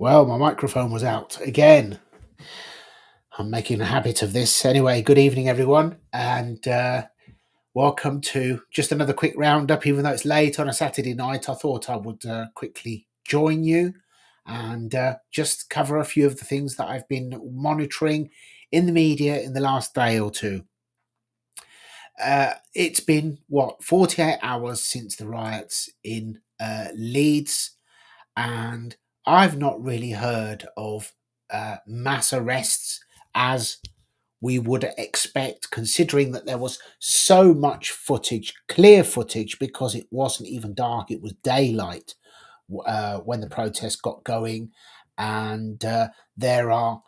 Well, my microphone was out again. I'm making a habit of this. Anyway, good evening, everyone, and welcome to just another quick roundup. Even though it's late on a Saturday night, I thought I would quickly join you and just cover a few of the things that I've been monitoring in the media in the last day or two. It's been, 48 hours since the riots in Leeds, and I've not really heard of mass arrests as we would expect, considering that there was so much footage, clear footage, because it wasn't even dark, it was daylight when the protest got going. And there are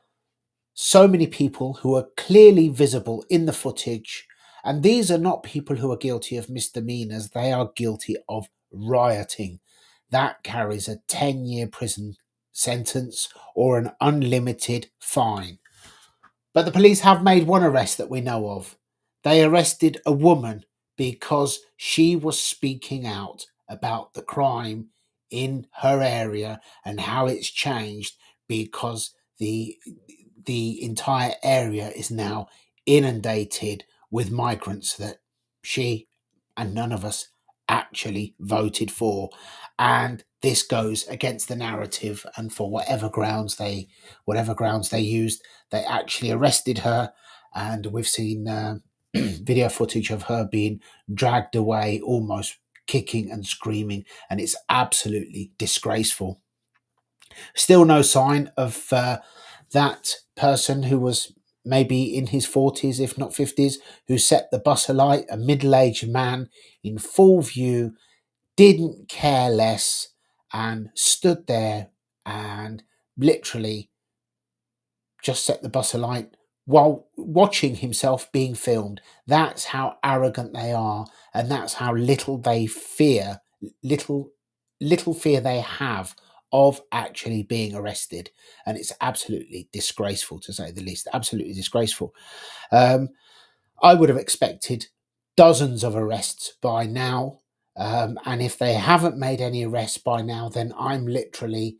so many people who are clearly visible in the footage. And these are not people who are guilty of misdemeanors, they are guilty of rioting. That carries a 10-year prison sentence or an unlimited fine. But the police have made one arrest that we know of. They arrested a woman because she was speaking out about the crime in her area and how it's changed because the entire area is now inundated with migrants that she and none of us actually voted for. And this goes against the narrative, and for whatever grounds they used, they actually arrested her. And we've seen video footage of her being dragged away, almost kicking and screaming, and it's absolutely disgraceful. Still no sign of that person who was maybe in his 40s, if not 50s, who set the bus alight, a middle aged man in full view, didn't care less, and stood there and literally just set the bus alight while watching himself being filmed. That's how arrogant they are, and that's how little they fear, little fear they have of actually being arrested. And it's absolutely disgraceful, to say the least. Absolutely disgraceful. um, I would have expected dozens of arrests by now, and if they haven't made any arrests by now, then I'm literally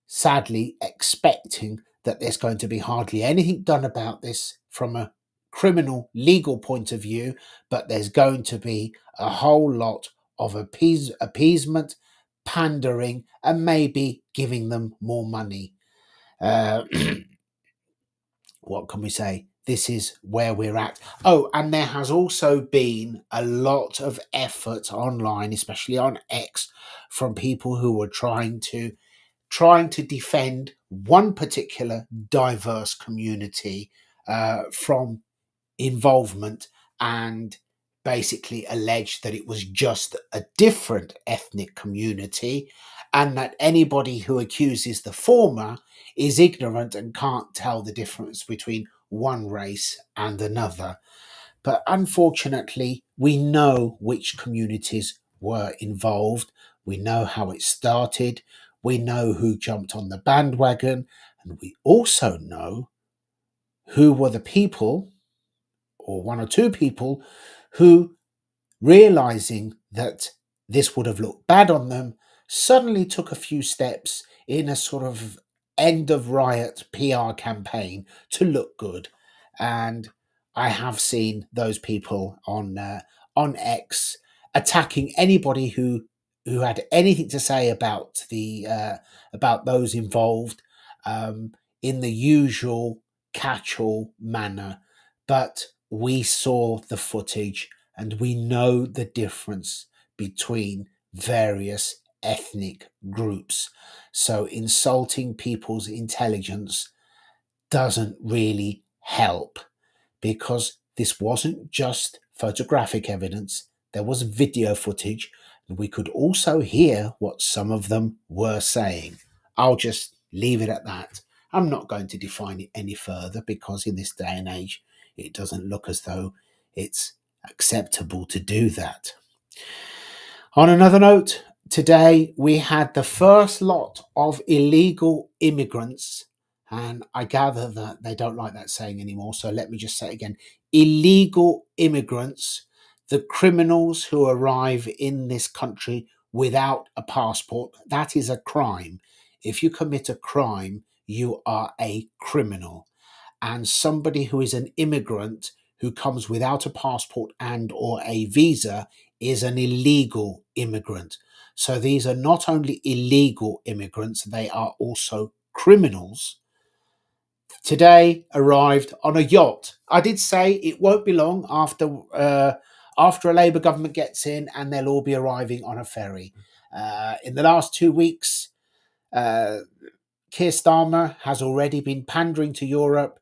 sadly expecting that there's going to be hardly anything done about this from a criminal legal point of view, but there's going to be a whole lot of appeasement, pandering, and maybe giving them more money. Uh, what can we say? This is where we're at. Oh, and there has also been a lot of effort online, especially on X, from people who are trying to defend one particular diverse community from involvement, and basically allege that it was just a different ethnic community, and that anybody who accuses the former is ignorant and can't tell the difference between one race and another. But unfortunately, we know which communities were involved. We know how it started. We know who jumped on the bandwagon. And we also know who were the people, or one or two people, who, realizing that this would have looked bad on them, suddenly took a few steps in a sort of end of riot PR campaign to look good. And I have seen those people on X attacking anybody who had anything to say about those involved, in the usual catch-all manner. But we saw the footage, and we know the difference between various ethnic groups. So insulting people's intelligence doesn't really help, because this wasn't just photographic evidence, there was video footage, and we could also hear what some of them were saying. I'll just leave it at that. I'm not going to define it any further, because in this day and age, it doesn't look as though it's acceptable to do that. On another note, today we had the first lot of illegal immigrants, and I gather that they don't like that saying anymore, so let me just say it again. Illegal immigrants, the criminals who arrive in this country without a passport, that is a crime. if you commit a crime, you are a criminal. And somebody who is an immigrant who comes without a passport and or a visa is an illegal immigrant. So these are not only illegal immigrants, they are also criminals. Today arrived on a yacht. I did say it won't be long after a Labour government gets in, and they'll all be arriving on a ferry. In the last 2 weeks, uh, Keir Starmer has already been pandering to Europe,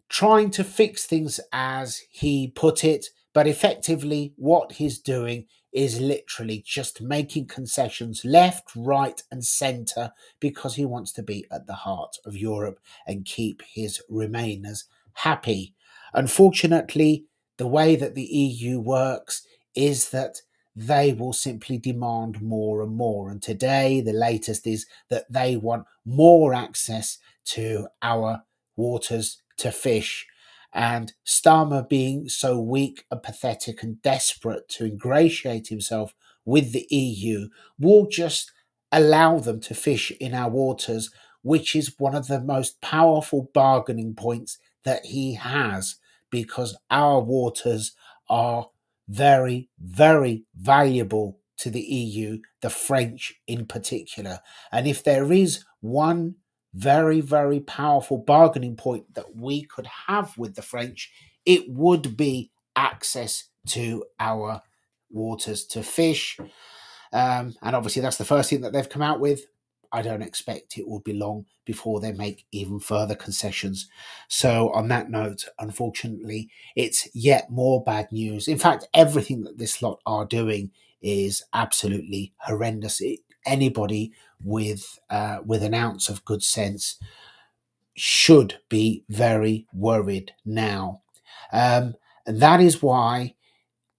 trying to fix things as he put it, but effectively what he's doing is literally just making concessions left, right, and centre because he wants to be at the heart of Europe and keep his Remainers happy. Unfortunately, the way that the EU works is that they will simply demand more and more. And today, the latest is that they want more access to our waters to fish. And Starmer, being so weak and pathetic and desperate to ingratiate himself with the EU, will just allow them to fish in our waters, which is one of the most powerful bargaining points that he has, because our waters are very, very valuable to the EU, the French in particular. And if there is one very, very powerful bargaining point that we could have with the French, it would be access to our waters to fish. And obviously, that's the first thing that they've come out with. I don't expect it will be long before they make even further concessions. So, on that note, unfortunately, it's yet more bad news. In fact, everything that this lot are doing is absolutely horrendous. Anybody with an ounce of good sense should be very worried now. And that is why,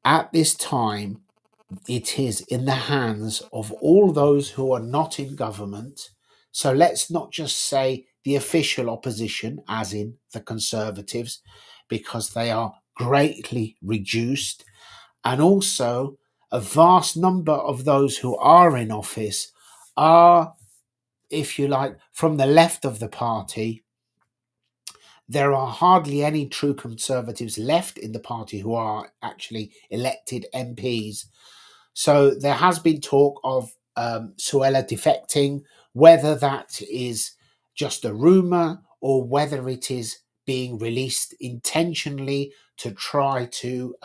at this time, it is in the hands of all those who are not in government. So let's not just say the official opposition, as in the Conservatives, because they are greatly reduced. And also, a vast number of those who are in office are, if you like, from the left of the party. There are hardly any true Conservatives left in the party who are actually elected MPs. So there has been talk of Suella defecting, whether that is just a rumour or whether it is being released intentionally to try to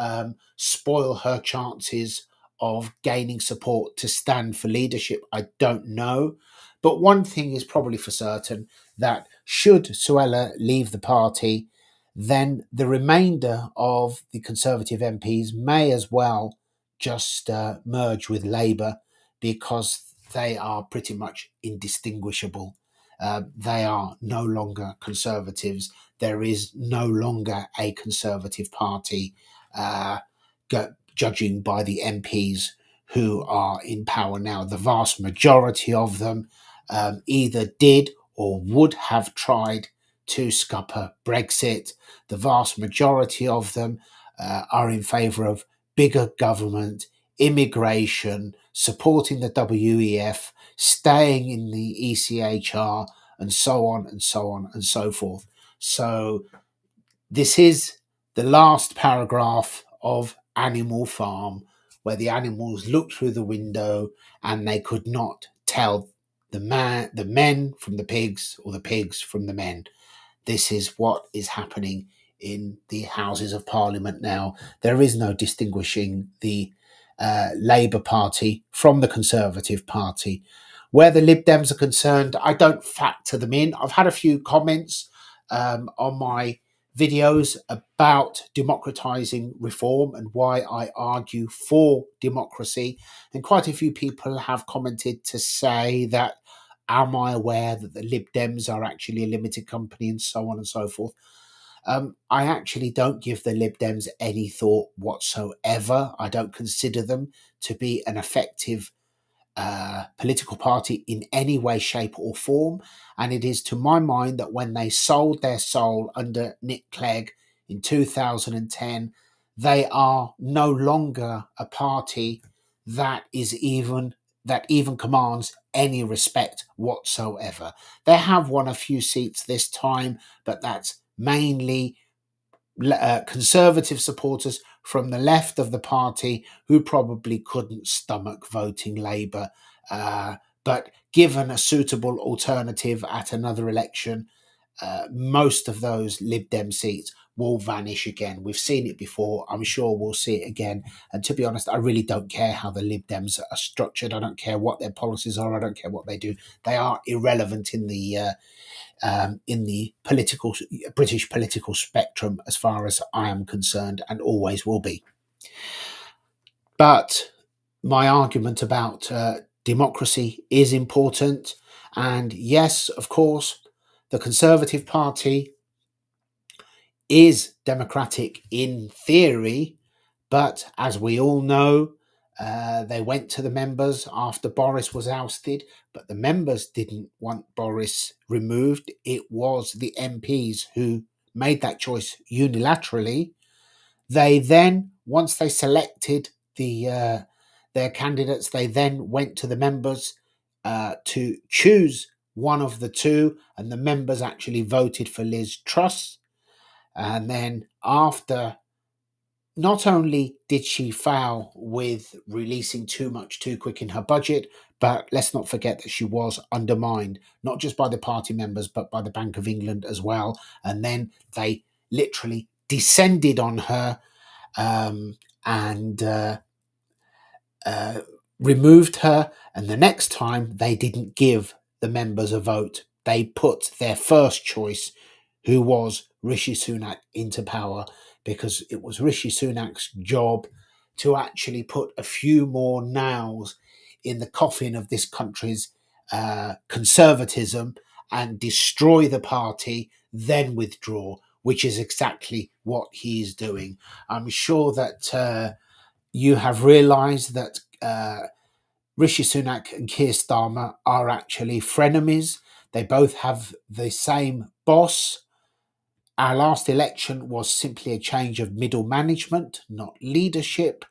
spoil her chances of gaining support to stand for leadership. I don't know. But one thing is probably for certain, that should Suella leave the party, then the remainder of the Conservative MPs may as well just merge with Labour, because they are pretty much indistinguishable. They are no longer Conservatives. There is no longer a Conservative Party, judging by the MPs who are in power now. The vast majority of them either did or would have tried to scupper Brexit. The vast majority of them are in favour of bigger government, immigration, supporting the WEF, staying in the ECHR, and so on and so on and so forth. So this is the last paragraph of Animal Farm, where the animals looked through the window and they could not tell the men from the pigs, or the pigs from the men. This is what is happening in the Houses of Parliament now. There is no distinguishing the Labour Party from the Conservative Party. Where the Lib Dems are concerned, I don't factor them in. I've had a few comments on my videos about democratising reform and why I argue for democracy. And quite a few people have commented to say that, am I aware that the Lib Dems are actually a limited company, and so on and so forth. I actually don't give the Lib Dems any thought whatsoever. I don't consider them to be an effective political party in any way, shape, or form. And it is to my mind that when they sold their soul under Nick Clegg in 2010, they are no longer a party that is even that even commands any respect whatsoever. They have won a few seats this time, but that's mainly conservative supporters from the left of the party who probably couldn't stomach voting Labour. But given a suitable alternative at another election, most of those Lib Dem seats will vanish again. We've seen it before. I'm sure we'll see it again. And to be honest, I really don't care how the Lib Dems are structured. I don't care what their policies are. I don't care what they do. They are irrelevant in the political British political spectrum, as far as I am concerned, and always will be. But my argument about democracy is important, and yes, of course, the Conservative Party is democratic in theory, but as we all know, they went to the members after Boris was ousted, but the members didn't want Boris removed. It was the MPs who made that choice unilaterally. They then, once they selected their candidates, they then went to the members to choose one of the two, and the members actually voted for Liz Truss. And then after, not only did she fail with releasing too much too quick in her budget, but let's not forget that she was undermined, not just by the party members, but by the Bank of England as well. And then they literally descended on her and removed her. And the next time, they didn't give the members a vote. They put their first choice, who was Rishi Sunak, into power, because it was Rishi Sunak's job to actually put a few more nails in the coffin of this country's conservatism and destroy the party, then withdraw, which is exactly what he's doing. I'm sure that you have realised that Rishi Sunak and Keir Starmer are actually frenemies. They both have the same boss. Our last election was simply a change of middle management, not leadership.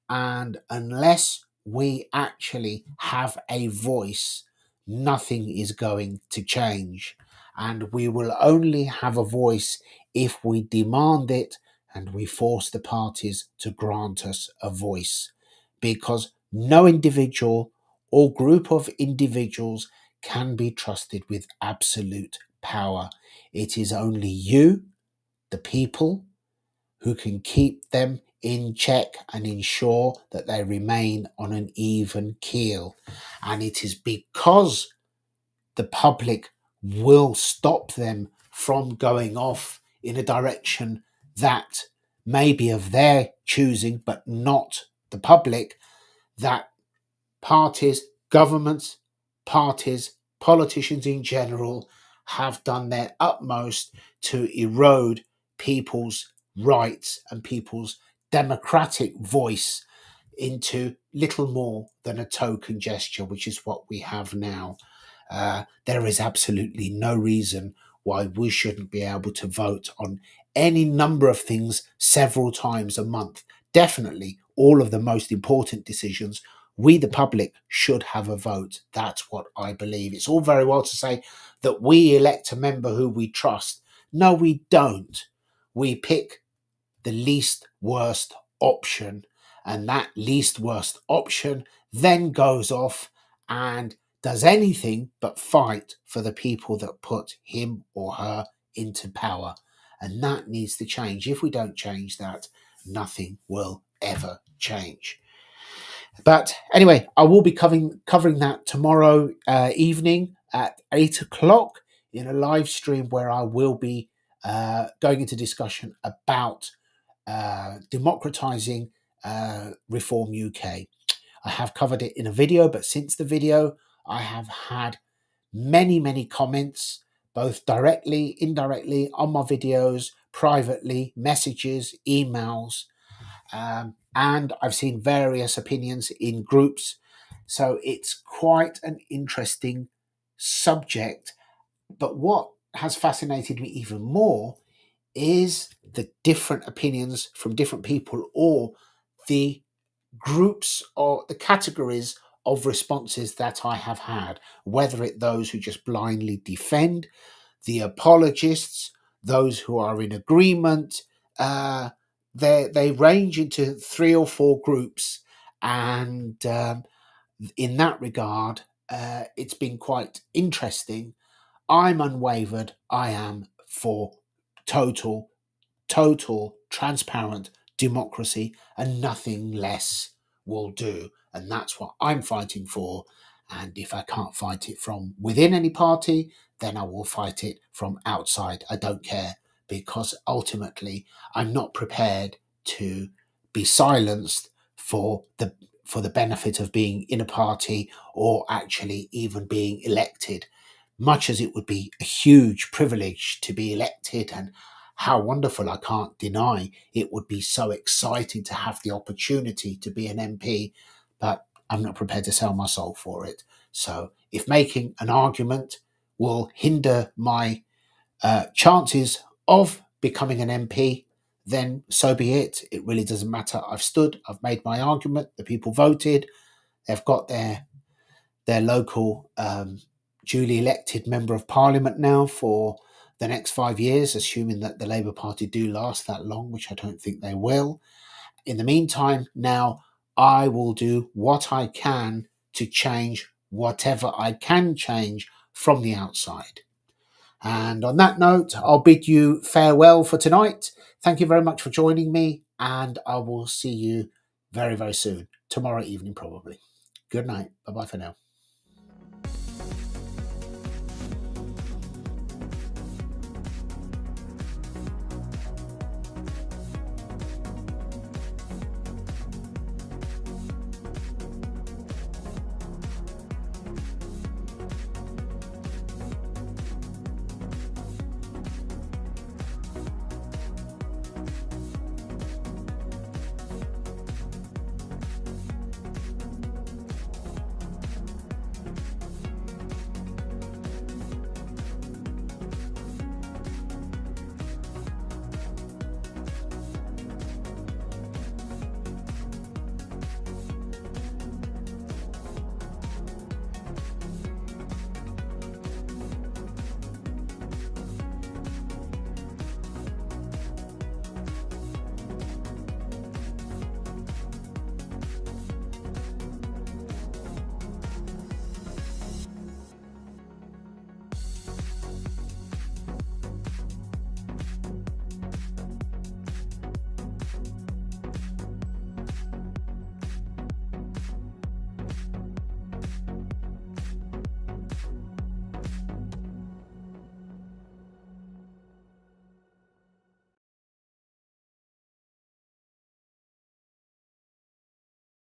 And unless we actually have a voice, nothing is going to change. And we will only have a voice if we demand it and we force the parties to grant us a voice. Because no individual or group of individuals can be trusted with absolute power. It is only you, the people, who can keep them in check and ensure that they remain on an even keel. And it is because the public will stop them from going off in a direction that may be of their choosing, but not the public, that parties, governments, politicians in general have done their utmost to erode people's rights and people's democratic voice into little more than a token gesture, which is what we have now. There is absolutely no reason why we shouldn't be able to vote on any number of things several times a month. Definitely all of the most important decisions, we, the public, should have a vote. That's what I believe. It's all very well to say that we elect a member who we trust. No, we don't. We pick the least worst option, and that least worst option then goes off and does anything but fight for the people that put him or her into power. And that needs to change. If we don't change that, nothing will ever change. But anyway, I will be covering that tomorrow evening at 8 o'clock in a live stream where I will be going into discussion about democratizing Reform UK. I have covered it in a video, but since the video, I have had many comments, both directly, indirectly, on my videos, privately, messages, emails, and I've seen various opinions in groups. So it's quite an interesting subject. But what has fascinated me even more is the different opinions from different people, or the groups or the categories of responses that I have had, whether it those who just blindly defend, the apologists, those who are in agreement. They range into 3 or 4 groups, and in that regard, it's been quite interesting. I'm unwavered. I am for total, total, transparent democracy, and nothing less will do. And that's what I'm fighting for. And if I can't fight it from within any party, then I will fight it from outside. I don't care, because ultimately I'm not prepared to be silenced for the benefit of being in a party or actually even being elected. Much as it would be a huge privilege to be elected, and how wonderful, I can't deny it would be so exciting to have the opportunity to be an MP, but I'm not prepared to sell my soul for it. So if making an argument will hinder my chances of becoming an MP, then so be it. It really doesn't matter. I've stood, I've made my argument, the people voted, they've got their local duly elected member of parliament now for the next 5 years, assuming that the Labour Party do last that long, which I don't think they will. In the meantime, now I will do what I can to change whatever I can change from the outside. And on that note, I'll bid you farewell for tonight. Thank you very much for joining me, and I will see you very, very soon. Tomorrow evening, probably. Good night. Bye bye for now.